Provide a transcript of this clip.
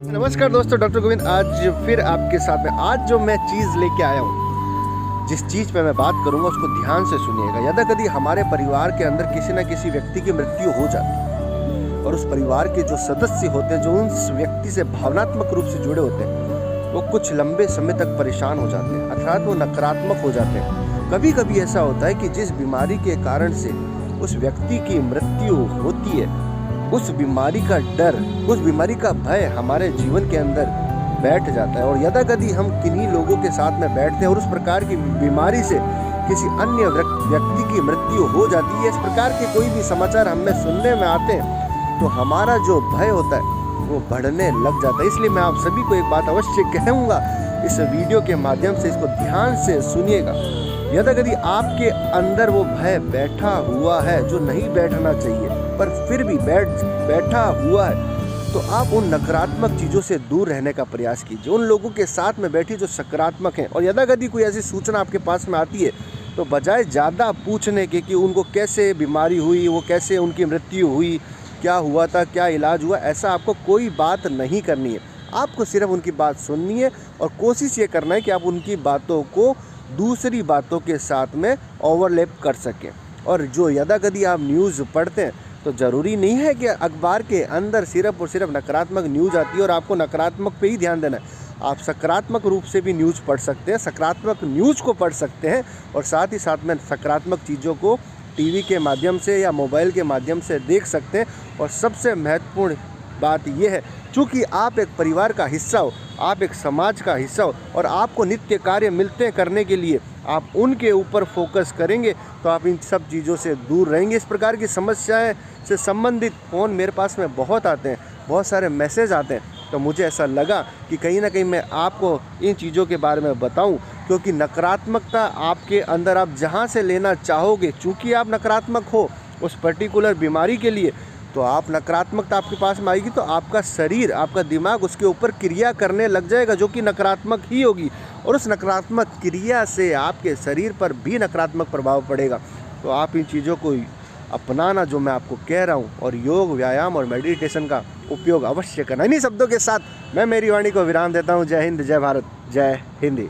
नमस्कार दोस्तों, डॉक्टर गोविंद आज फिर आपके साथ में। आज जो मैं चीज़ लेके आया हूँ, जिस चीज़ पे मैं बात करूँगा उसको ध्यान से सुनिएगा। यदि कभी हमारे परिवार के अंदर किसी न किसी व्यक्ति की मृत्यु हो जाती है और उस परिवार के जो सदस्य होते हैं, जो उस व्यक्ति से भावनात्मक रूप से जुड़े होते हैं, वो कुछ लंबे समय तक परेशान हो जाते हैं, अर्थात वो नकारात्मक हो जाते हैं। कभी कभी ऐसा होता है कि जिस बीमारी के कारण से उस व्यक्ति की मृत्यु होती है, उस बीमारी का डर, उस बीमारी का भय हमारे जीवन के अंदर बैठ जाता है। और यदा कभी हम किन्हीं लोगों के साथ में बैठते हैं और उस प्रकार की बीमारी से किसी अन्य व्यक्ति की मृत्यु हो जाती है, इस प्रकार के कोई भी समाचार हमें सुनने में आते हैं, तो हमारा जो भय होता है वो बढ़ने लग जाता है। इसलिए मैं आप सभी को एक बात अवश्य कहूँगा, इस वीडियो के माध्यम से इसको ध्यान से सुनिएगा। यदि कभी आपके अंदर वो भय बैठा हुआ है जो नहीं बैठना चाहिए, पर फिर भी बैठा हुआ है, तो आप उन नकारात्मक चीज़ों से दूर रहने का प्रयास कीजिए। उन लोगों के साथ में बैठिए जो सकारात्मक हैं। और यदि कभी कोई ऐसी सूचना आपके पास में आती है, तो बजाय ज़्यादा पूछने के कि उनको कैसे बीमारी हुई, वो कैसे उनकी मृत्यु हुई, क्या हुआ था, क्या इलाज हुआ, ऐसा आपको कोई बात नहीं करनी है। आपको सिर्फ उनकी बात सुननी है और कोशिश ये करना है कि आप उनकी बातों को दूसरी बातों के साथ में ओवरलैप कर सकें। और जो यदा कभी आप न्यूज़ पढ़ते हैं, तो ज़रूरी नहीं है कि अखबार के अंदर सिर्फ और सिर्फ नकारात्मक न्यूज़ आती है और आपको नकारात्मक पे ही ध्यान देना है। आप सकारात्मक रूप से भी न्यूज़ पढ़ सकते हैं, सकारात्मक न्यूज़ को पढ़ सकते हैं, और साथ ही साथ में सकारात्मक चीज़ों को टीवी के माध्यम से या मोबाइल के माध्यम से देख सकते हैं। और सबसे महत्वपूर्ण बात यह है, चूँकि आप एक परिवार का हिस्सा हो, आप एक समाज का हिस्सा हो और आपको नित्य कार्य मिलते हैं करने के लिए, आप उनके ऊपर फोकस करेंगे तो आप इन सब चीज़ों से दूर रहेंगे। इस प्रकार की समस्याएं से संबंधित फ़ोन मेरे पास में बहुत आते हैं, बहुत सारे मैसेज आते हैं, तो मुझे ऐसा लगा कि कहीं ना कहीं मैं आपको इन चीज़ों के बारे में बताऊं, क्योंकि नकारात्मकता आपके अंदर आप जहां से लेना चाहोगे, चूँकि आप नकारात्मक हो उस पर्टिकुलर बीमारी के लिए, तो आप नकारात्मकता आपके पास में आएगी तो आपका शरीर, आपका दिमाग उसके ऊपर क्रिया करने लग जाएगा, जो कि नकारात्मक ही होगी, और उस नकारात्मक क्रिया से आपके शरीर पर भी नकारात्मक प्रभाव पड़ेगा। तो आप इन चीज़ों को अपनाना जो मैं आपको कह रहा हूँ, और योग, व्यायाम और मेडिटेशन का उपयोग अवश्य करना। इन्हीं शब्दों के साथ मैं मेरी वाणी को विराम देता हूँ। जय हिंद, जय भारत, जय हिंदी।